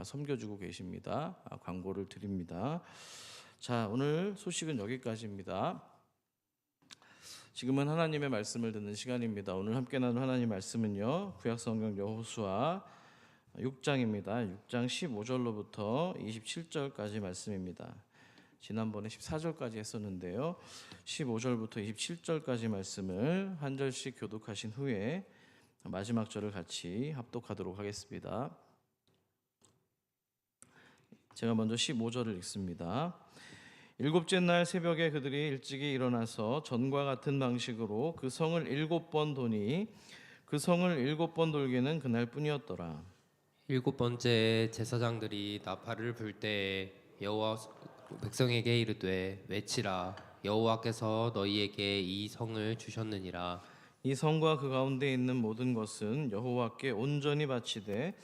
섬겨주고 계십니다. 광고를 드립니다. 자, 오늘 소식은 여기까지입니다. 지금은 하나님의 말씀을 듣는 시간입니다. 오늘 함께 나눌 하나님 말씀은요, 구약성경 여호수아 6장입니다. 6장 15절로부터 27절까지 말씀입니다. 지난번에 14절까지 했었는데요, 15절부터 27절까지 말씀을 한 절씩 교독하신 후에 마지막 절을 같이 합독하도록 하겠습니다. 제가 먼저 15절을 읽습니다. 일곱째 날 새벽에 그들이 일찍이 일어나서 전과 같은 방식으로 그 성을 7번 도니 그 성을 7번 돌기는 그날뿐이었더라. 7번째에 제사장들이 나팔을 불 때에 여호와 백성에게 이르되 외치라 여호와께서 너희에게 이 성을 주셨느니라. 이 성과 그 가운데 있는 모든 것은 여호와께 온전히 바치되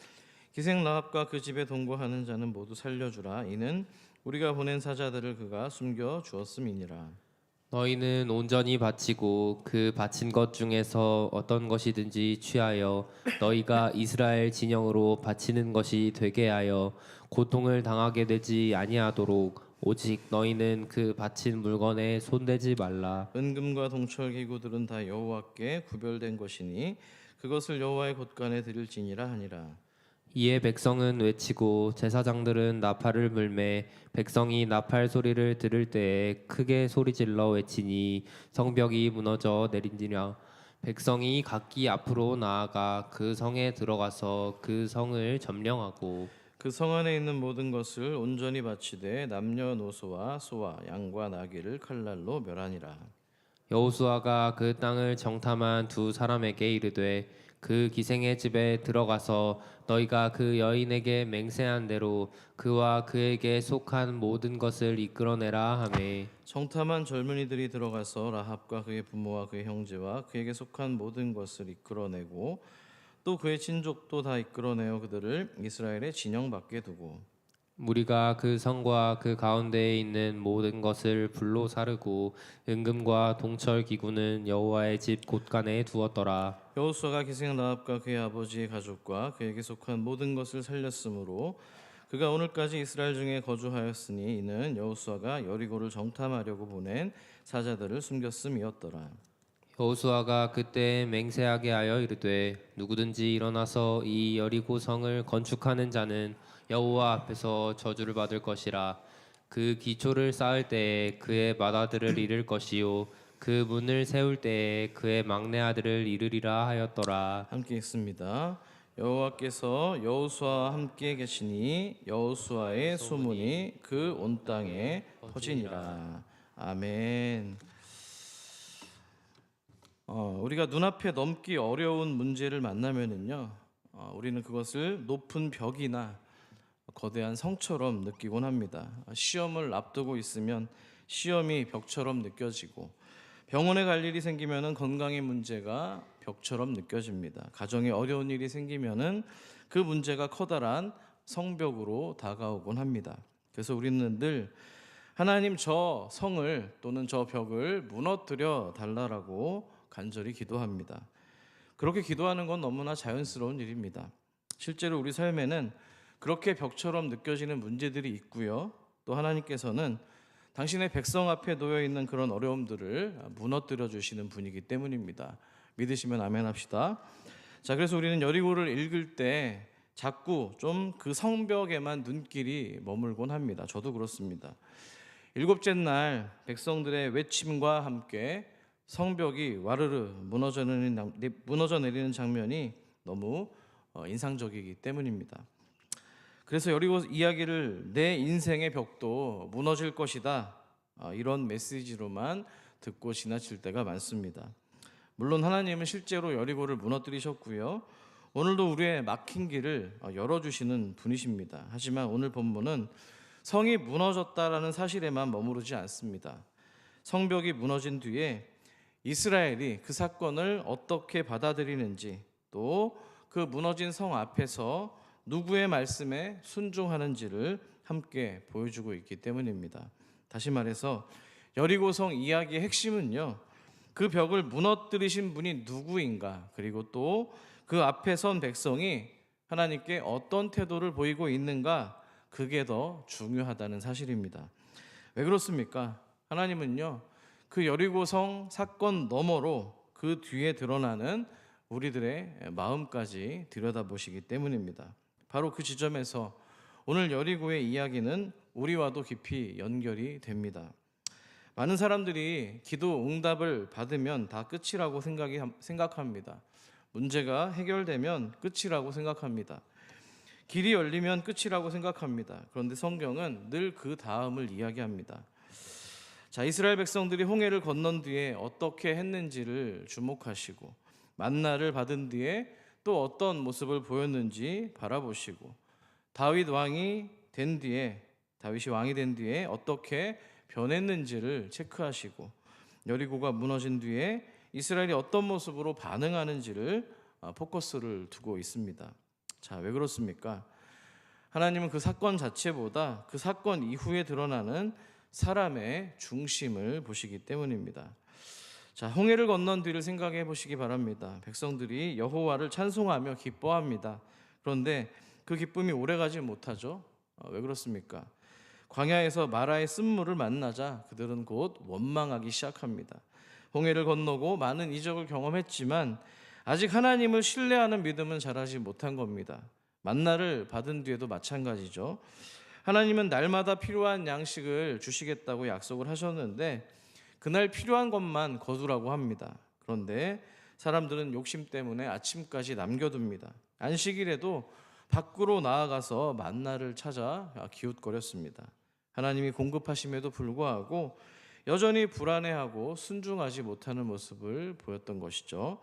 기생 라합과 그 집에 동거하는 자는 모두 살려주라. 이는 우리가 보낸 사자들을 그가 숨겨 주었음이니라. 너희는 온전히 바치고 그 바친 것 중에서 어떤 것이든지 취하여 너희가 이스라엘 진영으로 바치는 것이 되게 하여 고통을 당하게 되지 아니하도록 오직 너희는 그 바친 물건에 손대지 말라. 은금과 동철 기구들은 다 여호와께 구별된 것이니 그것을 여호와의 곳간에 드릴지니라 하니라. 이에 백성은 외치고 제사장들은 나팔을 불매 백성이 나팔 소리를 들을 때에 크게 소리질러 외치니 성벽이 무너져 내린지라. 백성이 각기 앞으로 나아가 그 성에 들어가서 그 성을 점령하고 그 성 안에 있는 모든 것을 온전히 바치되 남녀노소와 소와 양과 나귀를 칼날로 멸하니라. 여호수아가 그 땅을 정탐한 두 사람에게 이르되 그 기생의 집에 들어가서 너희가 그 여인에게 맹세한 대로 그와 그에게 속한 모든 것을 이끌어내라 하매 정탐한 젊은이들이 들어가서 라합과 그의 부모와 그의 형제와 그에게 속한 모든 것을 이끌어내고 또 그의 친족도 다 이끌어내어 그들을 이스라엘의 진영 밖에 두고 무리가 그 성과 그 가운데에 있는 모든 것을 불로 사르고 은금과 동철 기구는 여호와의 집 곳간에 두었더라. 여호수아가 기생 라합과 그의 아버지의 가족과 그에게 속한 모든 것을 살렸으므로 그가 오늘까지 이스라엘 중에 거주하였으니 이는 여호수아가 여리고를 정탐하려고 보낸 사자들을 숨겼음이었더라. 여호수아가 그때 맹세하게 하여 이르되 누구든지 일어나서 이 여리고 성을 건축하는 자는 여호와 앞에서 저주를 받을 것이라. 그 기초를 쌓을 때에 그의 맏아들을 잃을 것이요 그 문을 세울 때에 그의 막내 아들을 잃으리라 하였더라. 함께 읽습니다. 여호와께서 여호수아와 함께 계시니 여호수아의 소문이 그 온 땅에 퍼지니라. 아멘. 우리가 눈앞에 넘기 어려운 문제를 만나면은요, 우리는 그것을 높은 벽이나 거대한 성처럼 느끼곤 합니다. 시험을 앞두고 있으면 시험이 벽처럼 느껴지고 병원에 갈 일이 생기면은 건강의 문제가 벽처럼 느껴집니다. 가정에 어려운 일이 생기면은 그 문제가 커다란 성벽으로 다가오곤 합니다. 그래서 우리는 늘 하나님 저 성을 또는 저 벽을 무너뜨려 달라라고 간절히 기도합니다. 그렇게 기도하는 건 너무나 자연스러운 일입니다. 실제로 우리 삶에는 그렇게 벽처럼 느껴지는 문제들이 있고요. 또 하나님께서는 당신의 백성 앞에 놓여 있는 그런 어려움들을 무너뜨려 주시는 분이기 때문입니다. 믿으시면 아멘 합시다. 자, 그래서 우리는 여리고를 읽을 때 자꾸 좀 그 성벽에만 눈길이 머물곤 합니다. 저도 그렇습니다. 7째 날 백성들의 외침과 함께 성벽이 와르르 무너져 내리는 장면이 너무 인상적이기 때문입니다. 그래서 여리고 이야기를 내 인생의 벽도 무너질 것이다, 이런 메시지로만 듣고 지나칠 때가 많습니다. 물론 하나님은 실제로 여리고를 무너뜨리셨고요, 오늘도 우리의 막힌 길을 열어주시는 분이십니다. 하지만 오늘 본문은 성이 무너졌다라는 사실에만 머무르지 않습니다. 성벽이 무너진 뒤에 이스라엘이 그 사건을 어떻게 받아들이는지, 또 그 무너진 성 앞에서 누구의 말씀에 순종하는지를 함께 보여주고 있기 때문입니다. 다시 말해서 여리고성 이야기의 핵심은요, 그 벽을 무너뜨리신 분이 누구인가, 그리고 또 그 앞에 선 백성이 하나님께 어떤 태도를 보이고 있는가, 그게 더 중요하다는 사실입니다. 왜 그렇습니까? 하나님은요, 그 여리고성 사건 너머로 그 뒤에 드러나는 우리들의 마음까지 들여다보시기 때문입니다. 바로 그 지점에서 오늘 여리고의 이야기는 우리와도 깊이 연결이 됩니다. 많은 사람들이 기도 응답을 받으면 다 끝이라고 생각합니다. 문제가 해결되면 끝이라고 생각합니다. 길이 열리면 끝이라고 생각합니다. 그런데 성경은 늘 그 다음을 이야기합니다. 자, 이스라엘 백성들이 홍해를 건넌 뒤에 어떻게 했는지를 주목하시고, 만나를 받은 뒤에 또 어떤 모습을 보였는지 바라보시고, 다윗이 왕이 된 뒤에 어떻게 변했는지를 체크하시고, 여리고가 무너진 뒤에 이스라엘이 어떤 모습으로 반응하는지를 포커스를 두고 있습니다. 자, 왜 그렇습니까? 하나님은 그 사건 자체보다 그 사건 이후에 드러나는 사람의 중심을 보시기 때문입니다. 자, 홍해를 건넌 뒤를 생각해 보시기 바랍니다. 백성들이 여호와를 찬송하며 기뻐합니다. 그런데 그 기쁨이 오래가지 못하죠. 왜 그렇습니까? 광야에서 마라의 쓴물을 만나자 그들은 곧 원망하기 시작합니다. 홍해를 건너고 많은 이적을 경험했지만 아직 하나님을 신뢰하는 믿음은 자라지 못한 겁니다. 만나를 받은 뒤에도 마찬가지죠. 하나님은 날마다 필요한 양식을 주시겠다고 약속을 하셨는데 그날 필요한 것만 거두라고 합니다. 그런데 사람들은 욕심 때문에 아침까지 남겨둡니다. 안식일에도 밖으로 나아가서 만나를 찾아 기웃거렸습니다. 하나님이 공급하심에도 불구하고 여전히 불안해하고 순종하지 못하는 모습을 보였던 것이죠.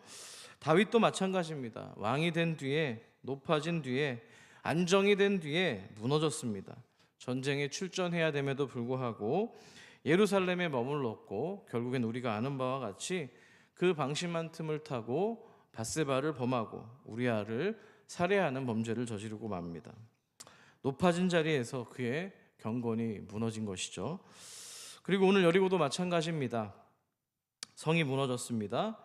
다윗도 마찬가지입니다. 왕이 된 뒤에, 높아진 뒤에, 안정이 된 뒤에 무너졌습니다. 전쟁에 출전해야 됨에도 불구하고 예루살렘에 머물렀고 결국엔 우리가 아는 바와 같이 그 방심한 틈을 타고 밧세바를 범하고 우리아를 살해하는 범죄를 저지르고 맙니다. 높아진 자리에서 그의 경건이 무너진 것이죠. 그리고 오늘 여리고도 마찬가지입니다. 성이 무너졌습니다.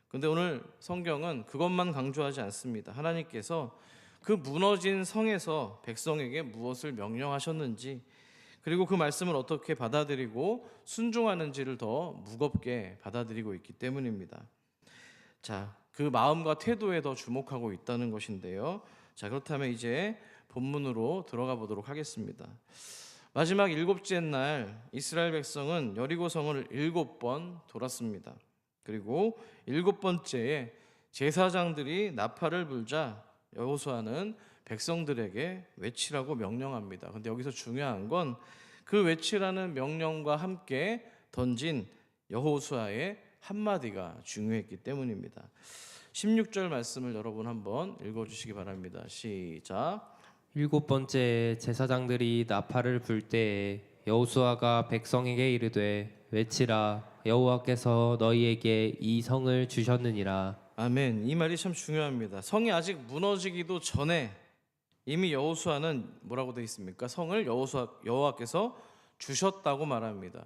그런데 오늘 성경은 그것만 강조하지 않습니다. 하나님께서 그 무너진 성에서 백성에게 무엇을 명령하셨는지, 그리고 그 말씀을 어떻게 받아들이고 순종하는지를 더 무겁게 받아들이고 있기 때문입니다. 자, 그 마음과 태도에 더 주목하고 있다는 것인데요. 자, 그렇다면 이제 본문으로 들어가 보도록 하겠습니다. 마지막 7째 날 이스라엘 백성은 여리고성을 7번 돌았습니다. 그리고 7번째에 제사장들이 나팔을 불자 여호수아는 백성들에게 외치라고 명령합니다. 그런데 여기서 중요한 건 그 외치라는 명령과 함께 던진 여호수아의 한마디가 중요했기 때문입니다. 16절 말씀을 여러분 한번 읽어주시기 바랍니다. 시작. 7번째 제사장들이 나팔을 불 때에 여호수아가 백성에게 이르되 외치라 여호와께서 너희에게 이 성을 주셨느니라. 아멘. 이 말이 참 중요합니다. 성이 아직 무너지기도 전에 이미 여호수아는 뭐라고 되어 있습니까? 성을 여호와께서 주셨다고 말합니다.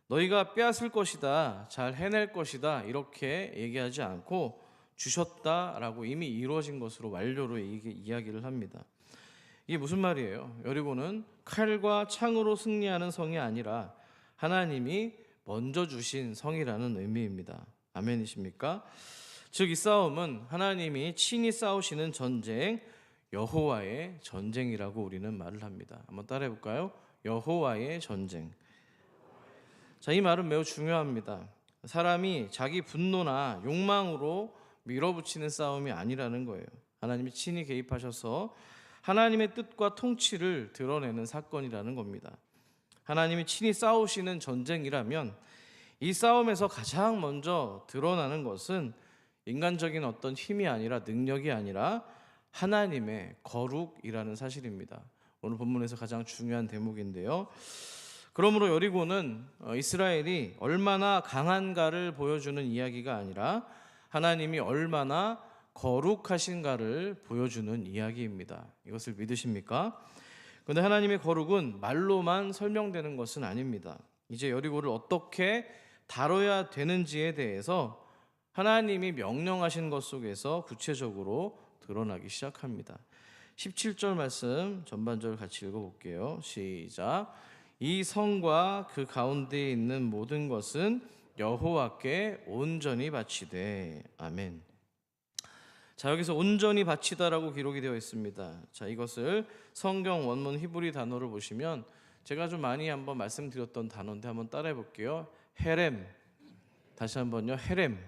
너희가 빼앗을 것이다, 잘 해낼 것이다 이렇게 얘기하지 않고 주셨다라고 이미 이루어진 것으로 완료로 이야기를 합니다. 이게 무슨 말이에요? 여리고는 칼과 창으로 승리하는 성이 아니라 하나님이 먼저 주신 성이라는 의미입니다. 아멘이십니까? 즉 이 싸움은 하나님이 친히 싸우시는 전쟁, 여호와의 전쟁이라고 우리는 말을 합니다. 한번 따라해 볼까요? 여호와의 전쟁. 자, 이 말은 매우 중요합니다. 사람이 자기 분노나 욕망으로 밀어붙이는 싸움이 아니라는 거예요. 하나님이 친히 개입하셔서 하나님의 뜻과 통치를 드러내는 사건이라는 겁니다. 하나님이 친히 싸우시는 전쟁이라면 이 싸움에서 가장 먼저 드러나는 것은 인간적인 어떤 힘이 아니라 능력이 아니라 하나님의 거룩이라는 사실입니다. 오늘 본문에서 가장 중요한 대목인데요. 그러므로 여리고는 이스라엘이 얼마나 강한가를 보여주는 이야기가 아니라 하나님이 얼마나 거룩하신가를 보여주는 이야기입니다. 이것을 믿으십니까? 그런데 하나님의 거룩은 말로만 설명되는 것은 아닙니다. 이제 여리고를 어떻게 다뤄야 되는지에 대해서 하나님이 명령하신 것 속에서 구체적으로 드러나기 시작합니다. 17절 말씀 전반절 같이 읽어볼게요. 시작. 이 성과 그 가운데에 있는 모든 것은 여호와께 온전히 바치되. 아멘. 자, 여기서 온전히 바치다라고 기록이 되어 있습니다. 자, 이것을 성경 원문 히브리 단어를 보시면 제가 좀 많이 한번 말씀드렸던 단어인데 한번 따라해 볼게요. 헤렘. 다시 한번요. 헤렘.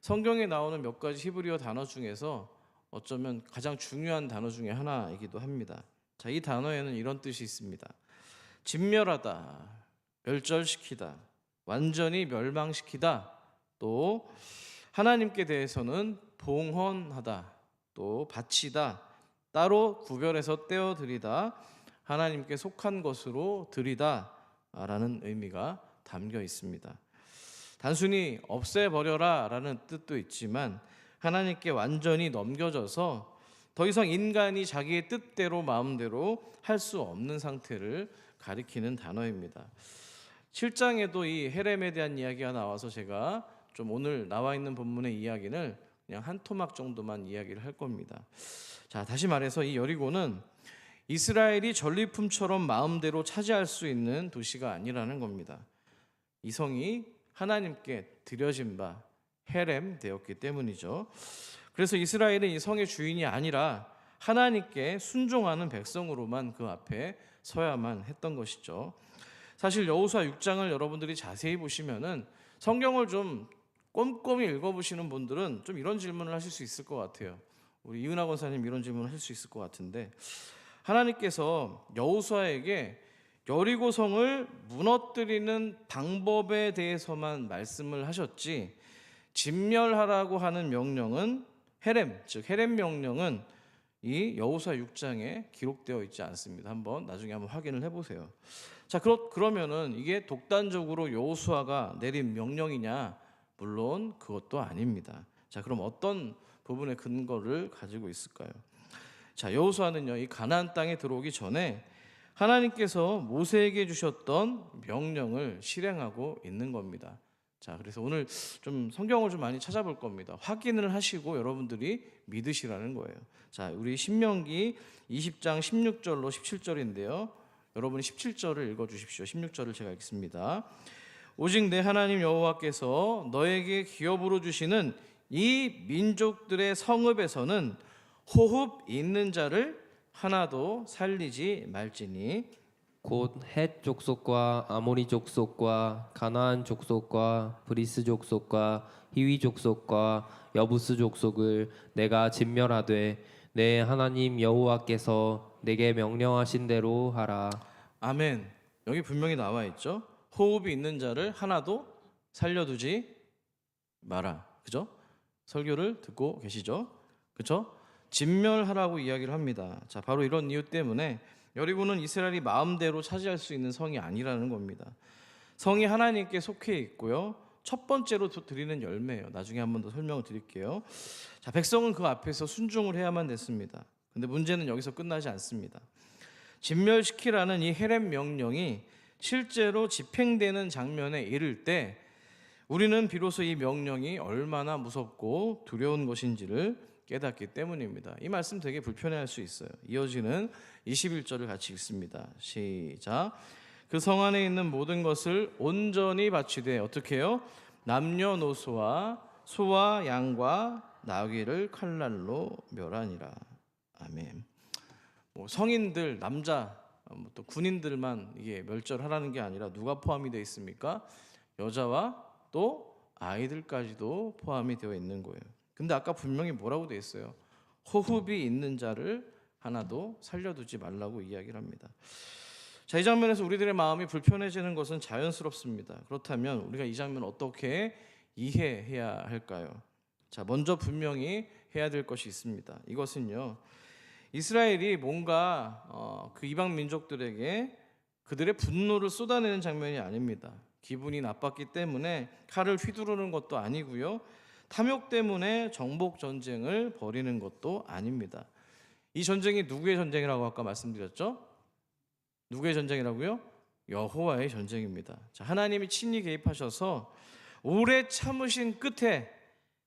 성경에 나오는 몇 가지 히브리어 단어 중에서 어쩌면 가장 중요한 단어 중에 하나이기도 합니다. 자, 이 단어에는 이런 뜻이 있습니다. 진멸하다, 멸절시키다, 완전히 멸망시키다, 또 하나님께 대해서는 봉헌하다, 또 바치다, 따로 구별해서 떼어드리다, 하나님께 속한 것으로 드리다 라는 의미가 담겨 있습니다. 단순히 없애버려라 라는 뜻도 있지만 하나님께 완전히 넘겨져서 더 이상 인간이 자기의 뜻대로 마음대로 할 수 없는 상태를 가리키는 단어입니다. 7장에도 이 헤렘에 대한 이야기가 나와서 제가 좀 오늘 나와 있는 본문의 이야기를 그냥 한 토막 정도만 이야기를 할 겁니다. 자, 다시 말해서 이 여리고는 이스라엘이 전리품처럼 마음대로 차지할 수 있는 도시가 아니라는 겁니다. 이 성이 하나님께 드려진 바 헤렘 되었기 때문이죠. 그래서 이스라엘은 이 성의 주인이 아니라 하나님께 순종하는 백성으로만 그 앞에 서야만 했던 것이죠. 사실 여호수아 6장을 여러분들이 자세히 보시면은 성경을 좀 꼼꼼히 읽어보시는 분들은 좀 이런 질문을 하실 수 있을 것 같아요. 우리 이은하 권사님 이런 질문을 하실 수 있을 것 같은데, 하나님께서 여호수아에게 여리고 성을 무너뜨리는 방법에 대해서만 말씀을 하셨지 진멸하라고 하는 명령은 헤렘, 즉 헤렘 명령은 이 여호수아 6장에 기록되어 있지 않습니다. 나중에 한번 확인을 해보세요. 자, 그러면은 이게 독단적으로 여호수아가 내린 명령이냐? 물론 그것도 아닙니다. 자, 그럼 어떤 부분의 근거를 가지고 있을까요? 자, 여호수아는요, 이 가나안 땅에 들어오기 전에 하나님께서 모세에게 주셨던 명령을 실행하고 있는 겁니다. 자, 그래서 오늘 좀 성경을 좀 많이 찾아볼 겁니다. 확인을 하시고 여러분들이 믿으시라는 거예요. 자, 우리 신명기 20장 16절로 17절인데요. 여러분이 17절을 읽어 주십시오. 16절을 제가 읽습니다. 오직 내 하나님 여호와께서 너에게 기업으로 주시는 이 민족들의 성읍에서는 호흡 있는 자를 하나도 살리지 말지니 곧 헷 족속과 아모리 족속과 가나안 족속과 브리스 족속과 히위 족속과 여부스 족속을 내가 진멸하되 내 하나님 여호와께서 내게 명령하신 대로 하라. 아멘. 여기 분명히 나와 있죠. 호흡이 있는 자를 하나도 살려두지 마라. 그죠? 설교를 듣고 계시죠? 그죠? 진멸하라고 이야기를 합니다. 자, 바로 이런 이유 때문에 여리고는 이스라엘이 마음대로 차지할 수 있는 성이 아니라는 겁니다. 성이 하나님께 속해 있고요. 첫 번째로 드리는 열매예요. 나중에 한 번 더 설명을 드릴게요. 자, 백성은 그 앞에서 순종을 해야만 됐습니다. 근데 문제는 여기서 끝나지 않습니다. 진멸시키라는 이 헤렘 명령이 실제로 집행되는 장면에 이를 때 우리는 비로소 이 명령이 얼마나 무섭고 두려운 것인지를 깨닫기 때문입니다. 이 말씀 되게 불편해할 수 있어요. 이어지는 21절을 같이 읽습니다. 시작. 그 성 안에 있는 모든 것을 온전히 바치되 어떻게 해요? 남녀노소와 소와 양과 나귀를 칼날로 멸하니라. 아멘. 성인들, 남자, 또 군인들만 이게 멸절하라는 게 아니라 누가 포함이 되어 있습니까? 여자와 또 아이들까지도 포함이 되어 있는 거예요. 근데 아까 분명히 뭐라고 되어 있어요? 호흡이 있는 자를 하나도 살려두지 말라고 이야기를 합니다. 자, 이 장면에서 우리들의 마음이 불편해지는 것은 자연스럽습니다. 그렇다면 우리가 이 장면을 어떻게 이해해야 할까요? 자, 먼저 분명히 해야 될 것이 있습니다. 이것은요, 이스라엘이 뭔가 그 이방 민족들에게 그들의 분노를 쏟아내는 장면이 아닙니다. 기분이 나빴기 때문에 칼을 휘두르는 것도 아니고요, 탐욕 때문에 정복 전쟁을 벌이는 것도 아닙니다. 이 전쟁이 누구의 전쟁이라고 아까 말씀드렸죠? 누구의 전쟁이라고요? 여호와의 전쟁입니다. 자, 하나님이 친히 개입하셔서 오래 참으신 끝에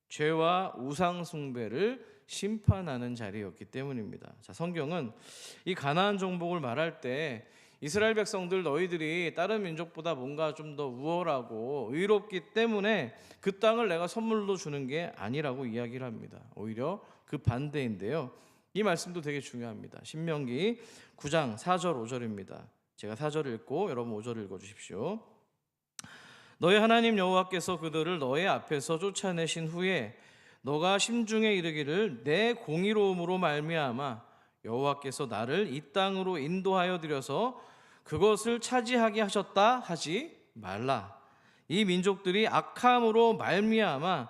죄와 우상 숭배를 심판하는 자리였기 때문입니다. 자, 성경은 이 가나안 정복을 말할 때 이스라엘 백성들 너희들이 다른 민족보다 뭔가 좀 더 우월하고 의롭기 때문에 그 땅을 내가 선물로 주는 게 아니라고 이야기를 합니다. 오히려 그 반대인데요. 이 말씀도 되게 중요합니다. 신명기 9장 4절 5절입니다. 제가 4절 읽고 여러분 5절 읽어 주십시오. 너희 하나님 여호와께서 그들을 너의 앞에서 쫓아내신 후에 너가 심중에 이르기를 내 공의로움으로 말미암아 여호와께서 나를 이 땅으로 인도하여 들여서 그것을 차지하게 하셨다 하지 말라. 이 민족들이 악함으로 말미암아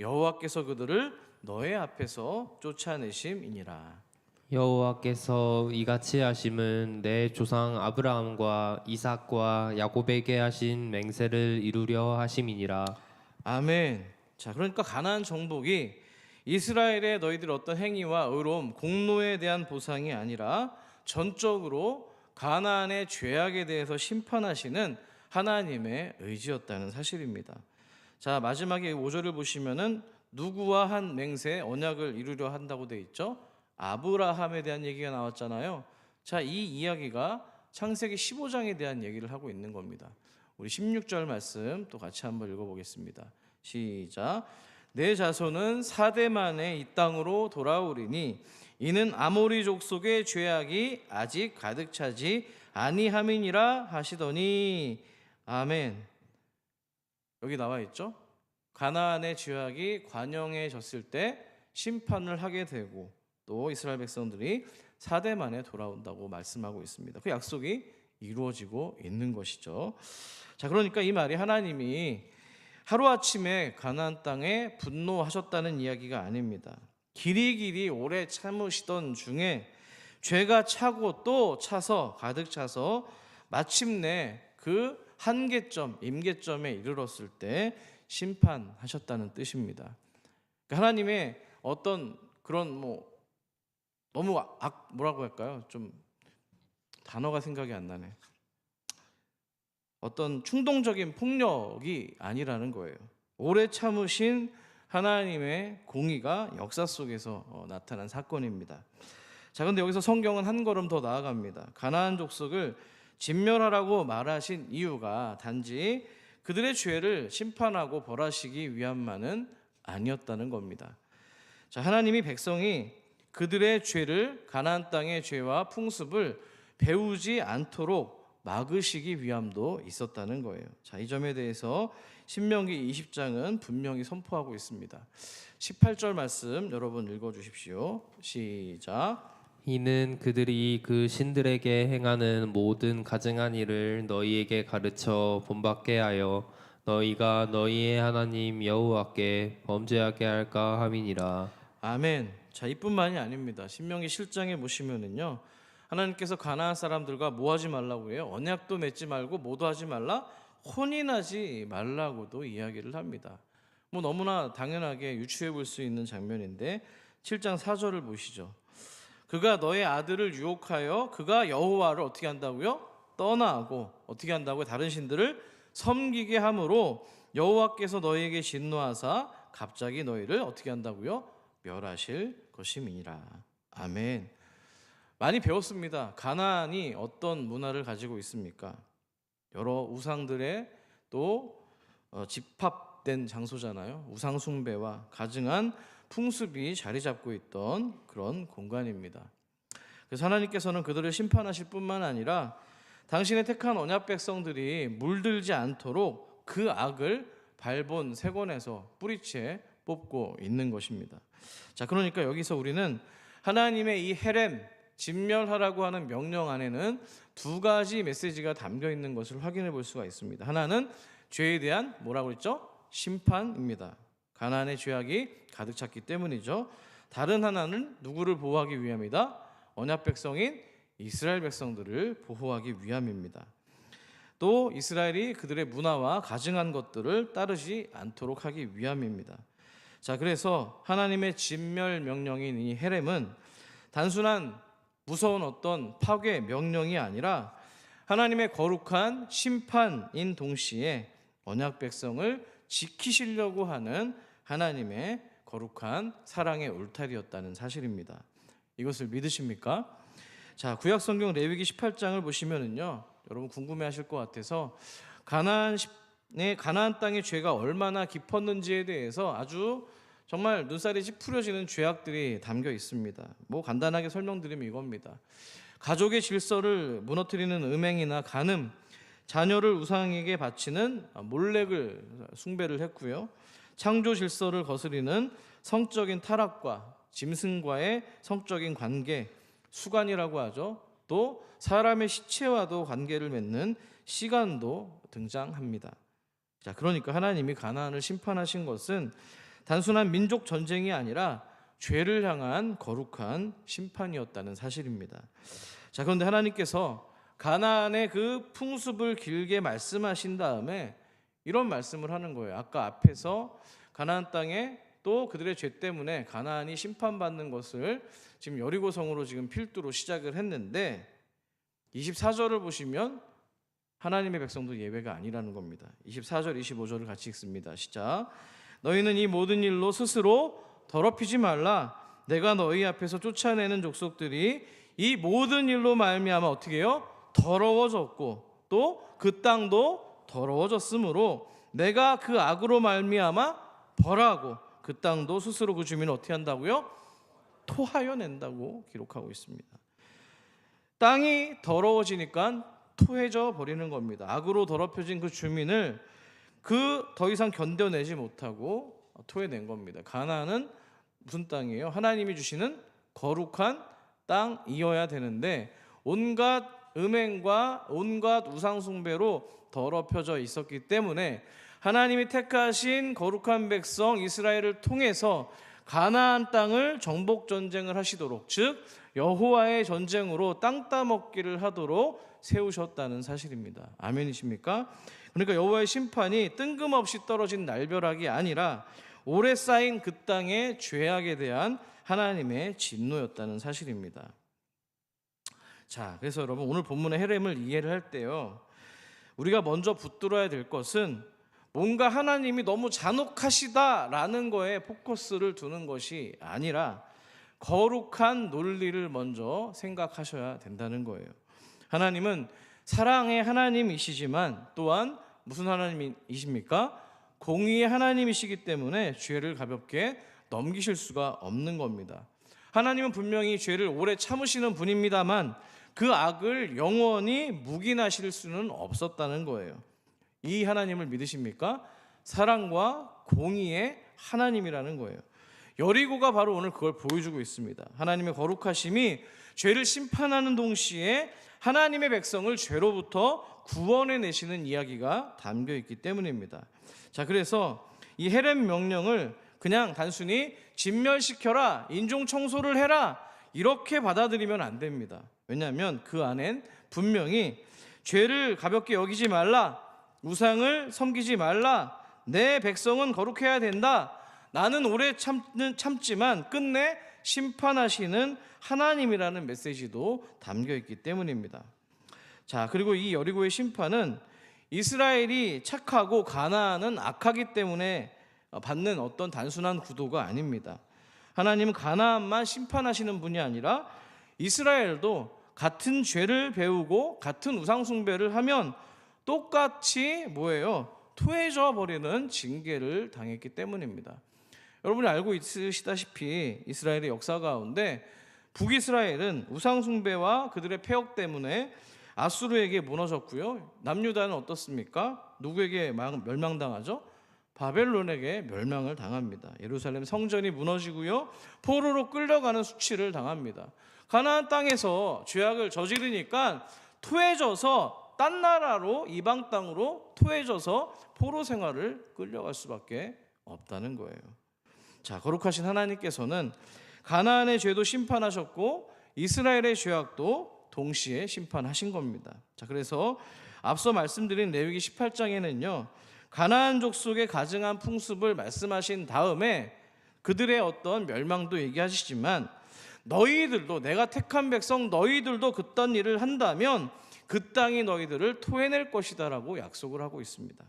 여호와께서 그들을 너의 앞에서 쫓아내심이니라. 여호와께서 이같이 하심은 내 조상 아브라함과 이삭과 야곱에게 하신 맹세를 이루려 하심이니라. 아멘. 자, 그러니까 가나안 정복이 이스라엘의 너희들 어떤 행위와 의로움, 공로에 대한 보상이 아니라 전적으로 가나안의 죄악에 대해서 심판하시는 하나님의 의지였다는 사실입니다. 자, 마지막에 5절을 보시면은 누구와 한 맹세 언약을 이루려 한다고 돼 있죠? 아브라함에 대한 얘기가 나왔잖아요. 자, 이 이야기가 창세기 15장에 대한 얘기를 하고 있는 겁니다. 우리 16절 말씀 또 같이 한번 읽어보겠습니다. 시작. 내 자손은 4대 만에 이 땅으로 돌아오리니 이는 아모리 족속의 죄악이 아직 가득 차지 아니함이니라 하시더니 아멘. 여기 나와 있죠? 가나안의 죄악이 관영해졌을 때 심판을 하게 되고 또 이스라엘 백성들이 4대 만에 돌아온다고 말씀하고 있습니다. 그 약속이 이루어지고 있는 것이죠. 자, 그러니까 이 말이 하나님이 하루아침에 가나안 땅에 분노하셨다는 이야기가 아닙니다. 길이길이 오래 참으시던 중에 죄가 차고 또 차서 가득 차서 마침내 그 한계점, 임계점에 이르렀을 때 심판하셨다는 뜻입니다. 그러니까 하나님의 어떤 그런 너무 뭐라고 할까요? 좀 단어가 생각이 안 나네. 어떤 충동적인 폭력이 아니라는 거예요. 오래 참으신 하나님의 공의가 역사 속에서 나타난 사건입니다. 자, 근데 여기서 성경은 한 걸음 더 나아갑니다. 가나안 족속을 진멸하라고 말하신 이유가 단지 그들의 죄를 심판하고 벌하시기 위함만은 아니었다는 겁니다. 자, 하나님이 백성이 그들의 죄를 가나안 땅의 죄와 풍습을 배우지 않도록 막으시기 위함도 있었다는 거예요. 자, 이 점에 대해서 신명기 20장은 분명히 선포하고 있습니다. 18절 말씀 여러분 읽어 주십시오. 시작. 이는 그들이 그 신들에게 행하는 모든 가증한 일을 너희에게 가르쳐 본받게 하여 너희가 너희의 하나님 여호와께 범죄하게 할까 함이니라. 아멘. 자, 이뿐만이 아닙니다. 신명기 7장에 보시면은요. 하나님께서 가나안 사람들과 뭐 하지 말라고 해요? 언약도 맺지 말고 뭐도 하지 말라? 혼인하지 말라고도 이야기를 합니다. 너무나 당연하게 유추해 볼 수 있는 장면인데 7장 4절을 보시죠. 그가 너의 아들을 유혹하여 그가 여호와를 어떻게 한다고요? 떠나고 어떻게 한다고요? 다른 신들을 섬기게 함으로 여호와께서 너희에게 진노하사 갑자기 너희를 어떻게 한다고요? 멸하실 것임이니라. 아멘. 많이 배웠습니다. 가나안이 어떤 문화를 가지고 있습니까? 여러 우상들의 또 집합된 장소잖아요. 우상 숭배와 가증한 풍습이 자리 잡고 있던 그런 공간입니다. 그래서 하나님께서는 그들을 심판하실 뿐만 아니라 당신의 택한 언약 백성들이 물들지 않도록 그 악을 발본 세권에서 뿌리채 뽑고 있는 것입니다. 자, 그러니까 여기서 우리는 하나님의 이 헤렘 진멸하라고 하는 명령 안에는 두 가지 메시지가 담겨 있는 것을 확인해 볼 수가 있습니다. 하나는 죄에 대한 뭐라고 했죠? 심판입니다. 가나안의 죄악이 가득 찼기 때문이죠. 다른 하나는 누구를 보호하기 위함이다? 언약 백성인 이스라엘 백성들을 보호하기 위함입니다. 또 이스라엘이 그들의 문화와 가증한 것들을 따르지 않도록 하기 위함입니다. 자, 그래서 하나님의 진멸 명령인 이 헤렘은 단순한 무서운 어떤 파괴 명령이 아니라 하나님의 거룩한 심판인 동시에 언약 백성을 지키시려고 하는 하나님의 거룩한 사랑의 울타리였다는 사실입니다. 이것을 믿으십니까? 자, 구약 성경 레위기 18장을 보시면은요, 여러분 궁금해하실 것 같아서 가나안 땅의 죄가 얼마나 깊었는지에 대해서 아주 정말 눈살이 찌푸려지는 죄악들이 담겨 있습니다. 뭐 간단하게 설명드리면 이겁니다. 가족의 질서를 무너뜨리는 음행이나 간음, 자녀를 우상에게 바치는 몰렉을 숭배를 했고요. 창조 질서를 거스리는 성적인 타락과 짐승과의 성적인 관계, 수간이라고 하죠. 또 사람의 시체와도 관계를 맺는 시간도 등장합니다. 자, 그러니까 하나님이 가나안을 심판하신 것은 단순한 민족 전쟁이 아니라 죄를 향한 거룩한 심판이었다는 사실입니다. 자, 그런데 하나님께서 가나안의 그 풍습을 길게 말씀하신 다음에 이런 말씀을 하는 거예요. 아까 앞에서 가나안 땅에 또 그들의 죄 때문에 가나안이 심판받는 것을 지금 여리고성으로 지금 필두로 시작을 했는데 24절을 보시면 하나님의 백성도 예외가 아니라는 겁니다. 24절 25절을 같이 읽습니다. 시작. 너희는 이 모든 일로 스스로 더럽히지 말라. 내가 너희 앞에서 쫓아내는 족속들이 이 모든 일로 말미암아 어떻게 해요? 더러워졌고 또 그 땅도 더러워졌으므로 내가 그 악으로 말미암아 벌하고 그 땅도 스스로 그 주민을 어떻게 한다고요? 토하여 낸다고 기록하고 있습니다. 땅이 더러워지니까 토해져 버리는 겁니다. 악으로 더럽혀진 그 주민을 더 이상 견뎌내지 못하고 토해낸 겁니다. 가나안은 무슨 땅이에요? 하나님이 주시는 거룩한 땅이어야 되는데 온갖 음행과 온갖 우상 숭배로 더럽혀져 있었기 때문에 하나님이 택하신 거룩한 백성 이스라엘을 통해서 가나안 땅을 정복 전쟁을 하시도록, 즉 여호와의 전쟁으로 땅 따먹기를 하도록 세우셨다는 사실입니다. 아멘이십니까? 그러니까 여호와의 심판이 뜬금없이 떨어진 날벼락이 아니라 오래 쌓인 그 땅의 죄악에 대한 하나님의 진노였다는 사실입니다. 자, 그래서 여러분 오늘 본문의 헤렘을 이해를 할 때요, 우리가 먼저 붙들어야 될 것은 뭔가 하나님이 너무 잔혹하시다라는 거에 포커스를 두는 것이 아니라 거룩한 논리를 먼저 생각하셔야 된다는 거예요. 하나님은 사랑의 하나님이시지만 또한 무슨 하나님이십니까? 공의의 하나님이시기 때문에 죄를 가볍게 넘기실 수가 없는 겁니다. 하나님은 분명히 죄를 오래 참으시는 분입니다만 그 악을 영원히 묵인하실 수는 없었다는 거예요. 이 하나님을 믿으십니까? 사랑과 공의의 하나님이라는 거예요. 여리고가 바로 오늘 그걸 보여주고 있습니다. 하나님의 거룩하심이 죄를 심판하는 동시에 하나님의 백성을 죄로부터 구원해내시는 이야기가 담겨 있기 때문입니다. 자, 그래서 이 헤렘 명령을 그냥 단순히 진멸시켜라, 인종 청소를 해라 이렇게 받아들이면 안 됩니다. 왜냐하면 그 안엔 분명히 죄를 가볍게 여기지 말라, 우상을 섬기지 말라, 내 백성은 거룩해야 된다, 나는 오래 참지만 끝내 심판하시는 하나님이라는 메시지도 담겨 있기 때문입니다. 자, 그리고 이 여리고의 심판은 이스라엘이 착하고 가나안은 악하기 때문에 받는 어떤 단순한 구도가 아닙니다. 하나님은 가나안만 심판하시는 분이 아니라 이스라엘도 같은 죄를 배우고 같은 우상 숭배를 하면 똑같이 뭐예요? 토해져 버리는 징계를 당했기 때문입니다. 여러분이 알고 있으시다시피 이스라엘의 역사 가운데 북이스라엘은 우상 숭배와 그들의 폐역 때문에 아수르에게 무너졌고요. 남유다는 어떻습니까? 누구에게 멸망당하죠? 바벨론에게 멸망을 당합니다. 예루살렘 성전이 무너지고요, 포로로 끌려가는 수치를 당합니다. 가나안 땅에서 죄악을 저지르니까 토해져서 딴 나라로, 이방 땅으로 토해져서 포로 생활을 끌려갈 수밖에 없다는 거예요. 자, 거룩하신 하나님께서는 가나안의 죄도 심판하셨고 이스라엘의 죄악도 동시에 심판하신 겁니다. 자, 그래서 앞서 말씀드린 레위기 18장에는요 가나안 족속의 가증한 풍습을 말씀하신 다음에 그들의 어떤 멸망도 얘기하시지만 너희들도, 내가 택한 백성 너희들도 그딴 일을 한다면 그 땅이 너희들을 토해낼 것이다 라고 약속을 하고 있습니다.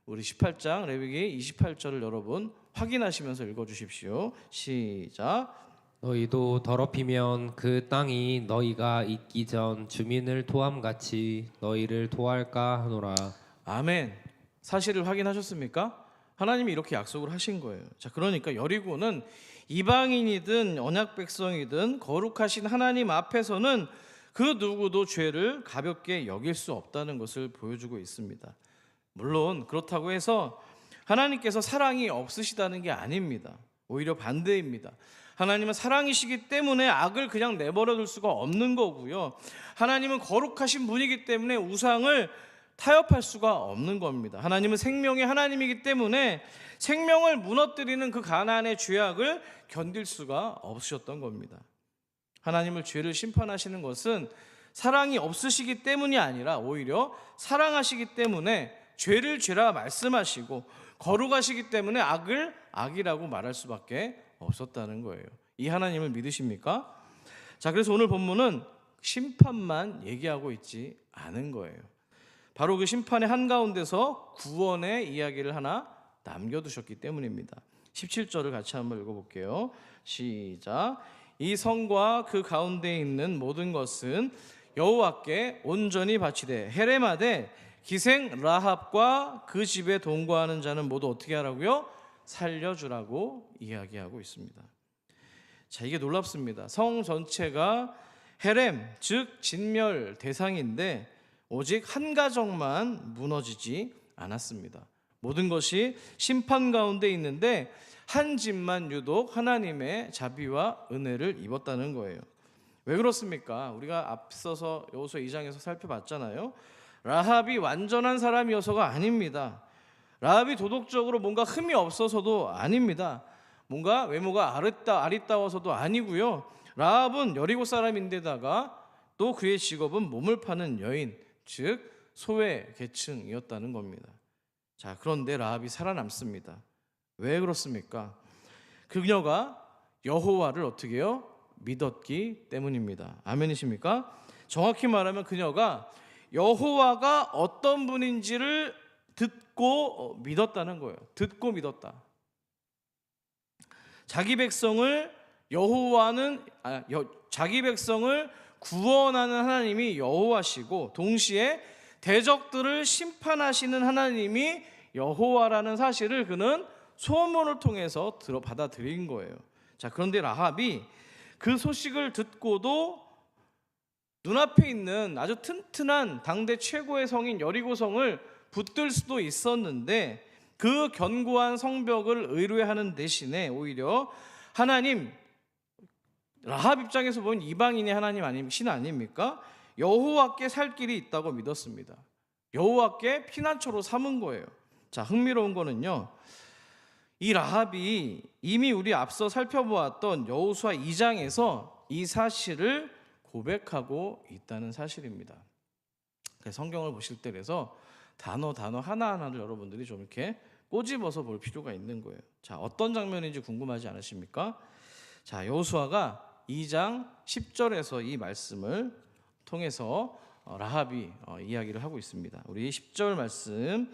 우리 18장 레위기 28절을 여러분 확인하시면서 읽어주십시오. 시작. 너희도 더럽히면 그 땅이 너희가 있기 전 주민을 토함같이 너희를 토할까 하노라. 아멘. 사실을 확인하셨습니까? 하나님이 이렇게 약속을 하신 거예요. 자, 그러니까 여리고는 이방인이든 언약 백성이든 거룩하신 하나님 앞에서는 그 누구도 죄를 가볍게 여길 수 없다는 것을 보여주고 있습니다. 물론 그렇다고 해서 하나님께서 사랑이 없으시다는 게 아닙니다. 오히려 반대입니다. 하나님은 사랑이시기 때문에 악을 그냥 내버려 둘 수가 없는 거고요. 하나님은 거룩하신 분이기 때문에 우상을 타협할 수가 없는 겁니다. 하나님은 생명의 하나님이기 때문에 생명을 무너뜨리는 그 가나안의 죄악을 견딜 수가 없으셨던 겁니다. 하나님을 죄를 심판하시는 것은 사랑이 없으시기 때문이 아니라 오히려 사랑하시기 때문에 죄를 죄라 말씀하시고 거룩하시기 때문에 악을 악이라고 말할 수밖에 없었다는 거예요. 이 하나님을 믿으십니까? 자, 그래서 오늘 본문은 심판만 얘기하고 있지 않은 거예요. 바로 그 심판의 한가운데서 구원의 이야기를 하나 남겨두셨기 때문입니다. 17절을 같이 한번 읽어볼게요. 시작. 이 성과 그 가운데 있는 모든 것은 여호와께 온전히 바치되 헤레마되 기생 라합과 그 집에 동거하는 자는 모두 어떻게 하라고요? 살려주라고 이야기하고 있습니다. 자, 이게 놀랍습니다. 성 전체가 헤렘, 즉 진멸 대상인데 오직 한 가정만 무너지지 않았습니다. 모든 것이 심판 가운데 있는데 한 집만 유독 하나님의 자비와 은혜를 입었다는 거예요. 왜 그렇습니까? 우리가 앞서서 여호수아 2장에서 살펴봤잖아요. 라합이 완전한 사람이어서가 아닙니다. 라합이 도덕적으로 뭔가 흠이 없어서도 아닙니다. 뭔가 외모가 아리따워서도 아니고요. 라합은 여리고 사람인데다가 또 그의 직업은 몸을 파는 여인, 즉 소외 계층이었다는 겁니다. 자, 그런데 라합이 살아남습니다. 왜 그렇습니까? 그녀가 여호와를 어떻게 해요? 믿었기 때문입니다. 아멘이십니까? 정확히 말하면 그녀가 여호와가 어떤 분인지를 듣고 믿었다는 거예요. 듣고 믿었다. 자기 백성을 자기 백성을 구원하는 하나님이 여호와시고 동시에 대적들을 심판하시는 하나님이 여호와라는 사실을 그는 소문을 통해서 받아들인 거예요. 자, 그런데 라합이 그 소식을 듣고도 눈앞에 있는 아주 튼튼한 당대 최고의 성인 여리고성을 붙들 수도 있었는데 그 견고한 성벽을 의뢰하는 대신에 오히려 하나님, 라합 입장에서 보면 이방인의 하나님 신 아닙니까? 여호와께 살 길이 있다고 믿었습니다. 여호와께 피난처로 삼은 거예요. 자, 흥미로운 거는요, 이 라합이 이미 우리 앞서 살펴보았던 여호수아 2장에서 이 사실을 고백하고 있다는 사실입니다. 성경을 보실 때 그래서 단어 하나하나를 여러분들이 좀 이렇게 꼬집어서 볼 필요가 있는 거예요. 자, 어떤 장면인지 궁금하지 않으십니까? 자, 여호수아가 2장 10절에서 이 말씀을 통해서 라합이 이야기를 하고 있습니다. 우리 10절 말씀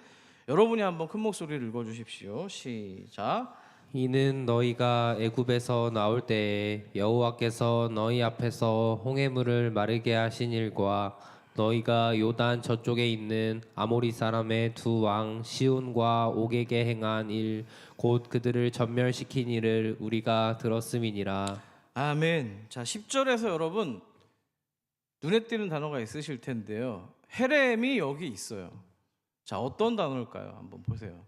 여러분이 한번 큰 목소리를 읽어주십시오. 시작. 이는 너희가 애굽에서 나올 때에 여호와께서 너희 앞에서 홍해물을 마르게 하신 일과 너희가 요단 저쪽에 있는 아모리 사람의 두 왕 시온과 옥에게 행한 일 곧 그들을 전멸시킨 일을 우리가 들었음이니라. 아멘. 자, 10절에서 여러분 눈에 띄는 단어가 있으실 텐데요. 헤렘이 여기 있어요. 자, 어떤 단어일까요? 한번 보세요.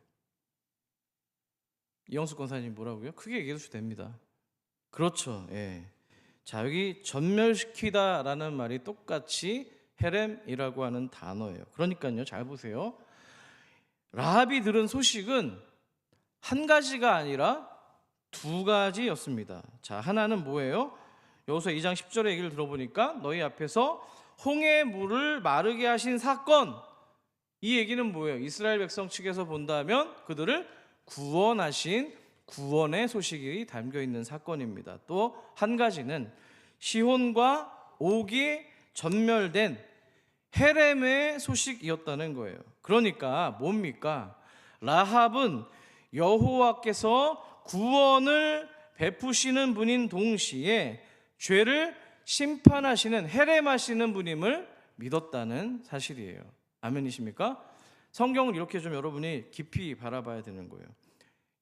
이영수 권사님 뭐라고요? 크게 얘기해 주셔도 됩니다. 그렇죠. 예. 자, 여기 전멸시키다라는 말이 똑같이 헤렘이라고 하는 단어예요. 그러니까요, 잘 보세요. 라합이 들은 소식은 한 가지가 아니라 두 가지였습니다. 자, 하나는 뭐예요? 여호수아 2장 10절의 얘기를 들어보니까 너희 앞에서 홍해 물을 마르게 하신 사건. 이 얘기는 뭐예요? 이스라엘 백성 측에서 본다면 그들을 구원하신 구원의 소식이 담겨 있는 사건입니다. 또 한 가지는 시혼과 옥이 전멸된 헤렘의 소식이었다는 거예요. 그러니까 뭡니까? 라합은 여호와께서 구원을 베푸시는 분인 동시에 죄를 심판하시는 헤렘하시는 분임을 믿었다는 사실이에요. 아멘이십니까? 성경을 이렇게 좀 여러분이 깊이 바라봐야 되는 거예요.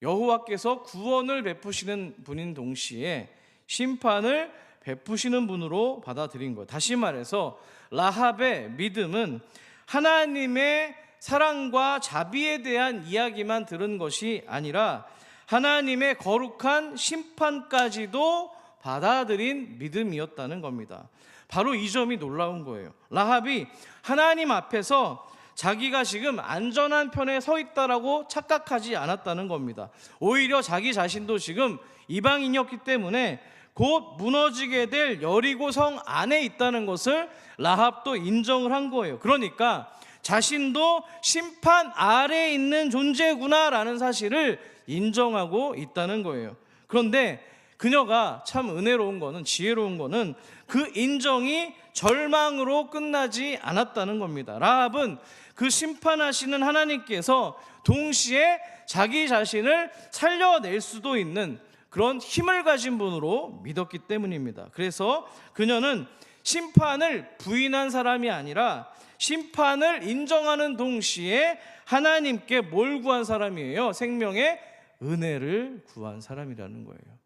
여호와께서 구원을 베푸시는 분인 동시에 심판을 베푸시는 분으로 받아들인 거예요. 다시 말해서 라합의 믿음은 하나님의 사랑과 자비에 대한 이야기만 들은 것이 아니라 하나님의 거룩한 심판까지도 받아들인 믿음이었다는 겁니다. 바로 이 점이 놀라운 거예요. 라합이 하나님 앞에서 자기가 지금 안전한 편에 서 있다라고 착각하지 않았다는 겁니다. 오히려 자기 자신도 지금 이방인이었기 때문에 곧 무너지게 될 여리고 성 안에 있다는 것을 라합도 인정을 한 거예요. 그러니까 자신도 심판 아래에 있는 존재구나라는 사실을 인정하고 있다는 거예요. 그런데 그녀가 참 은혜로운 거는, 지혜로운 거는 그 인정이 절망으로 끝나지 않았다는 겁니다. 라합은 그 심판하시는 하나님께서 동시에 자기 자신을 살려낼 수도 있는 그런 힘을 가진 분으로 믿었기 때문입니다. 그래서 그녀는 심판을 부인한 사람이 아니라 심판을 인정하는 동시에 하나님께 뭘 구한 사람이에요? 생명의 은혜를 구한 사람이라는 거예요.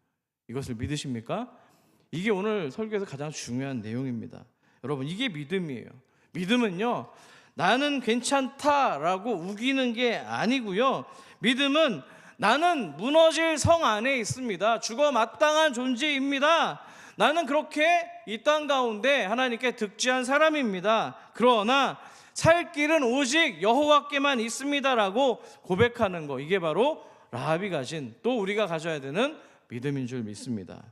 이것을 믿으십니까? 이게 오늘 설교에서 가장 중요한 내용입니다. 여러분, 이게 믿음이에요. 믿음은요, 나는 괜찮다라고 우기는 게 아니고요. 믿음은 나는 무너질 성 안에 있습니다. 죽어 마땅한 존재입니다. 나는 그렇게 이 땅 가운데 하나님께 득지한 사람입니다. 그러나 살 길은 오직 여호와께만 있습니다라고 고백하는 거, 이게 바로 라합이 가진, 또 우리가 가져야 되는 믿음인 줄 믿습니다.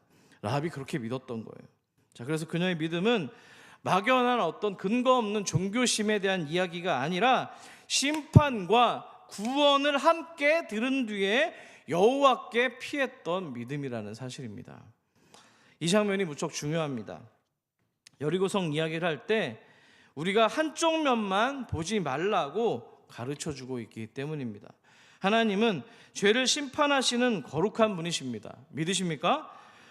라합이 그렇게 믿었던 거예요. 자, 그래서 그녀의 믿음은 막연한 어떤 근거 없는 종교심에 대한 이야기가 아니라 심판과 구원을 함께 들은 뒤에 여호와께 피했던 믿음이라는 사실입니다. 이 장면이 무척 중요합니다. 여리고성 이야기를 할 때 우리가 한쪽 면만 보지 말라고 가르쳐주고 있기 때문입니다. 하나님은 죄를 심판하시는 거룩한 분이십니다. 믿으십니까?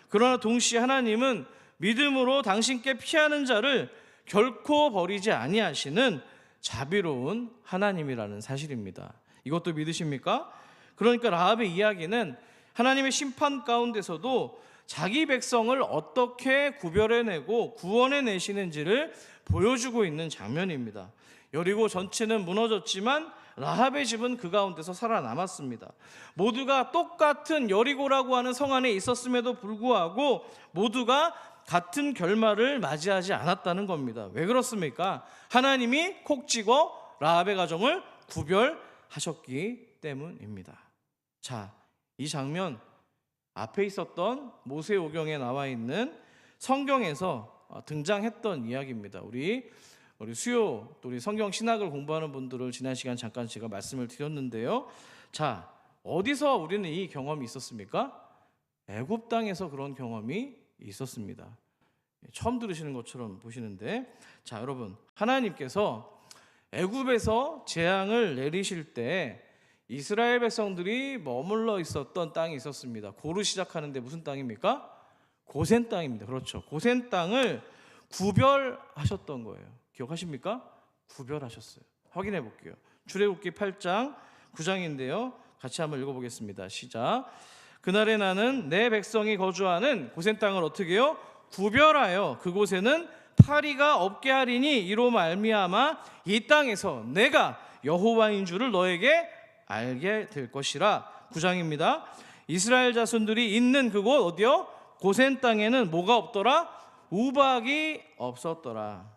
그러나 동시에 하나님은 믿음으로 당신께 피하는 자를 결코 버리지 아니하시는 자비로운 하나님이라는 사실입니다. 이것도 믿으십니까? 그러니까 라합의 이야기는 하나님의 심판 가운데서도 자기 백성을 어떻게 구별해내고 구원해내시는지를 보여주고 있는 장면입니다. 여리고 전체는 무너졌지만 라합의 집은 그 가운데서 살아남았습니다. 모두가 똑같은 여리고라고 하는 성 안에 있었음에도 불구하고 모두가 같은 결말을 맞이하지 않았다는 겁니다. 왜 그렇습니까? 하나님이 콕 찍어 라합의 가정을 구별하셨기 때문입니다. 자, 이 장면 앞에 있었던 모세오경에 나와 있는 성경에서 등장했던 이야기입니다. 우리 수요 또 우리 성경 신학을 공부하는 분들을 지난 시간 잠깐 제가 말씀을 드렸는데요. 자, 어디서 우리는 이 경험이 있었습니까? 애굽 땅에서 그런 경험이 있었습니다. 처음 들으시는 것처럼 보시는데, 자, 여러분, 하나님께서 애굽에서 재앙을 내리실 때 이스라엘 백성들이 머물러 있었던 땅이 있었습니다. 고루 시작하는데 무슨 땅입니까? 고센 땅입니다. 그렇죠. 고센 땅을 구별하셨던 거예요. 기억하십니까? 구별하셨어요. 확인해 볼게요. 출애굽기 8장 9장인데요. 같이 한번 읽어보겠습니다. 시작. 그날에 나는 내 백성이 거주하는 고센 땅을 어떻게 해요? 구별하여 그곳에는 파리가 없게 하리니 이로 말미암아 이 땅에서 내가 여호와인 줄을 너에게 알게 될 것이라. 9장입니다. 이스라엘 자손들이 있는 그곳 어디요? 고센 땅에는 뭐가 없더라? 우박이 없었더라.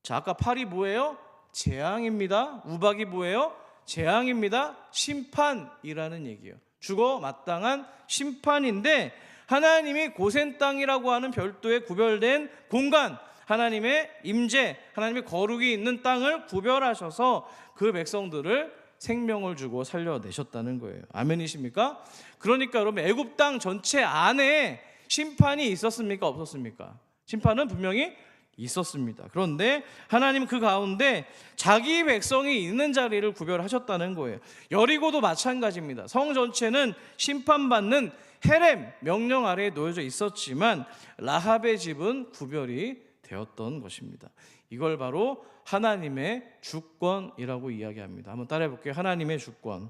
자, 아까 팔이 뭐예요? 재앙입니다. 우박이 뭐예요? 재앙입니다. 심판이라는 얘기예요. 죽어 마땅한 심판인데 하나님이 고센 땅이라고 하는 별도의 구별된 공간, 하나님의 임재, 하나님의 거룩이 있는 땅을 구별하셔서 그 백성들을 생명을 주고 살려내셨다는 거예요. 아멘이십니까? 그러니까 여러분, 애굽 땅 전체 안에 심판이 있었습니까? 없었습니까? 심판은 분명히 있었습니다. 그런데 하나님 그 가운데 자기 백성이 있는 자리를 구별하셨다는 거예요. 여리고도 마찬가지입니다. 성 전체는 심판받는 헤렘 명령 아래에 놓여져 있었지만 라합의 집은 구별이 되었던 것입니다. 이걸 바로 하나님의 주권이라고 이야기합니다. 한번 따라해 볼게요. 하나님의 주권.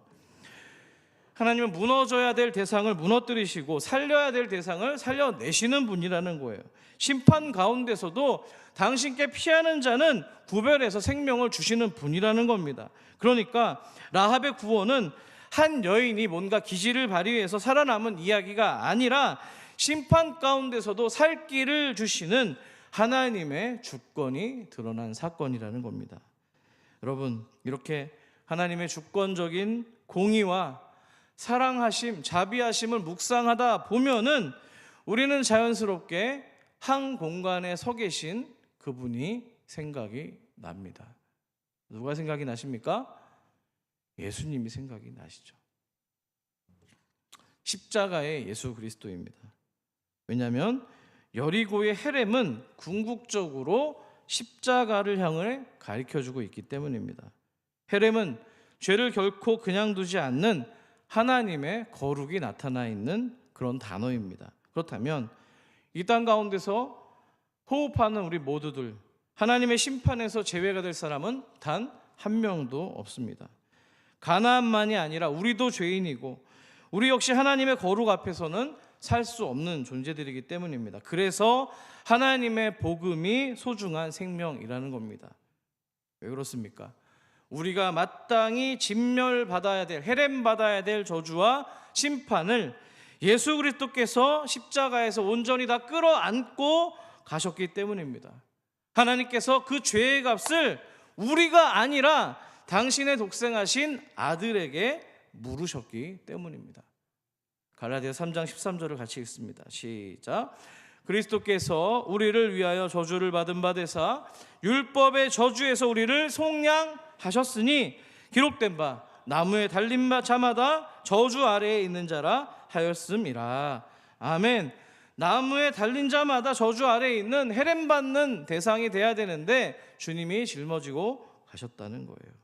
하나님은 무너져야 될 대상을 무너뜨리시고 살려야 될 대상을 살려내시는 분이라는 거예요. 심판 가운데서도 당신께 피하는 자는 구별해서 생명을 주시는 분이라는 겁니다. 그러니까 라합의 구원은 한 여인이 뭔가 기지를 발휘해서 살아남은 이야기가 아니라 심판 가운데서도 살 길을 주시는 하나님의 주권이 드러난 사건이라는 겁니다. 여러분, 이렇게 하나님의 주권적인 공의와 사랑하심, 자비하심을 묵상하다 보면은 우리는 자연스럽게 한 공간에 서 계신 그분이 생각이 납니다. 누가 생각이 나십니까? 예수님이 생각이 나시죠. 십자가의 예수 그리스도입니다. 왜냐하면 여리고의 헤렘은 궁극적으로 십자가를 향해 가리켜주고 있기 때문입니다. 헤렘은 죄를 결코 그냥 두지 않는 하나님의 거룩이 나타나 있는 그런 단어입니다. 그렇다면 이 땅 가운데서 호흡하는 우리 모두들, 하나님의 심판에서 제외가 될 사람은 단 한 명도 없습니다. 가나안만이 아니라 우리도 죄인이고 우리 역시 하나님의 거룩 앞에서는 살 수 없는 존재들이기 때문입니다. 그래서 하나님의 복음이 소중한 생명이라는 겁니다. 왜 그렇습니까? 우리가 마땅히 진멸받아야 될, 헤렘받아야 될 저주와 심판을 예수 그리스도께서 십자가에서 온전히 다 끌어안고 가셨기 때문입니다. 하나님께서 그 죄의 값을 우리가 아니라 당신의 독생하신 아들에게 물으셨기 때문입니다. 갈라디아 3장 13절을 같이 읽습니다. 시작. 그리스도께서 우리를 위하여 저주를 받은 바 되사 율법의 저주에서 우리를 속량하셨으니 기록된 바 나무에 달린 자마다 저주 아래에 있는 자라 하였음이라. 아멘. 나무에 달린 자마다 저주 아래에 있는 헤렘받는 대상이 돼야 되는데 주님이 짊어지고 가셨다는 거예요.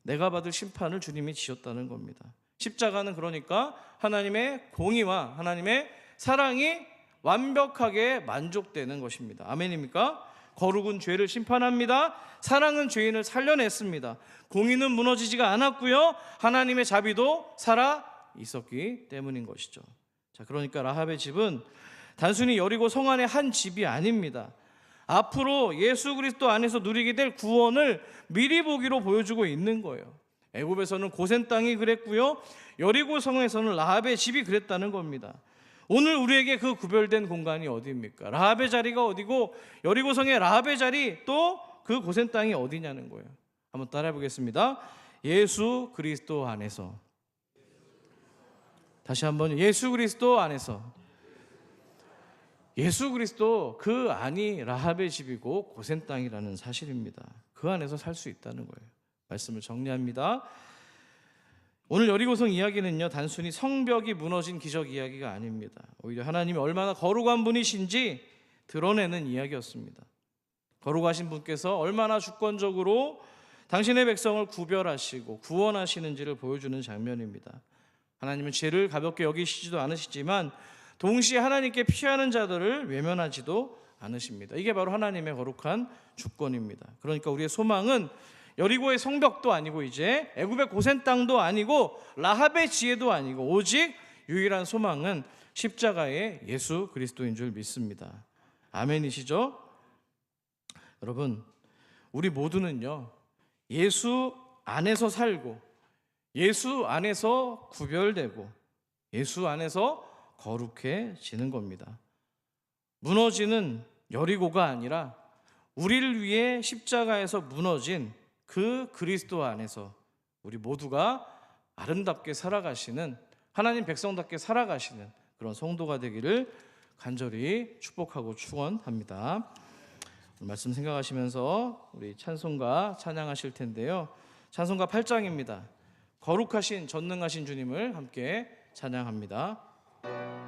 내가 받을 심판을 주님이 지셨다는 겁니다. 십자가는 그러니까 하나님의 공의와 하나님의 사랑이 완벽하게 만족되는 것입니다. 아멘입니까? 거룩은 죄를 심판합니다. 사랑은 죄인을 살려냈습니다. 공의는 무너지지가 않았고요. 하나님의 자비도 살아 있었기 때문인 것이죠. 자, 그러니까 라합의 집은 단순히 여리고 성 안의 한 집이 아닙니다. 앞으로 예수 그리스도 안에서 누리게 될 구원을 미리 보기로 보여주고 있는 거예요. 애굽에서는 고센 땅이 그랬고요. 여리고 성에서는 라합의 집이 그랬다는 겁니다. 오늘 우리에게 그 구별된 공간이 어디입니까? 라합의 자리가 어디고 여리고 성의 라합의 자리 또 그 고센 땅이 어디냐는 거예요. 한번 따라해 보겠습니다. 예수 그리스도 안에서. 다시 한번 예수 그리스도 안에서. 예수 그리스도 그 안이 라합의 집이고 고센 땅이라는 사실입니다. 그 안에서 살 수 있다는 거예요. 말씀을 정리합니다. 오늘 여리고성 이야기는요, 단순히 성벽이 무너진 기적 이야기가 아닙니다. 오히려 하나님이 얼마나 거룩한 분이신지 드러내는 이야기였습니다. 거룩하신 분께서 얼마나 주권적으로 당신의 백성을 구별하시고 구원하시는지를 보여주는 장면입니다. 하나님은 죄를 가볍게 여기시지도 않으시지만 동시에 하나님께 피하는 자들을 외면하지도 않으십니다. 이게 바로 하나님의 거룩한 주권입니다. 그러니까 우리의 소망은 여리고의 성벽도 아니고 이제 애굽의 고센 땅도 아니고 라합의 지혜도 아니고 오직 유일한 소망은 십자가의 예수 그리스도인 줄 믿습니다. 아멘이시죠? 여러분, 우리 모두는요, 예수 안에서 살고 예수 안에서 구별되고 예수 안에서 거룩해지는 겁니다. 무너지는 여리고가 아니라 우리를 위해 십자가에서 무너진 그 그리스도 안에서 우리 모두가 아름답게 살아가시는, 하나님 백성답게 살아가시는 그런 성도가 되기를 간절히 축복하고 축원합니다. 말씀 생각하시면서 우리 찬송가 찬양하실 텐데요. 찬송가 8장입니다. 거룩하신 전능하신 주님을 함께 찬양합니다.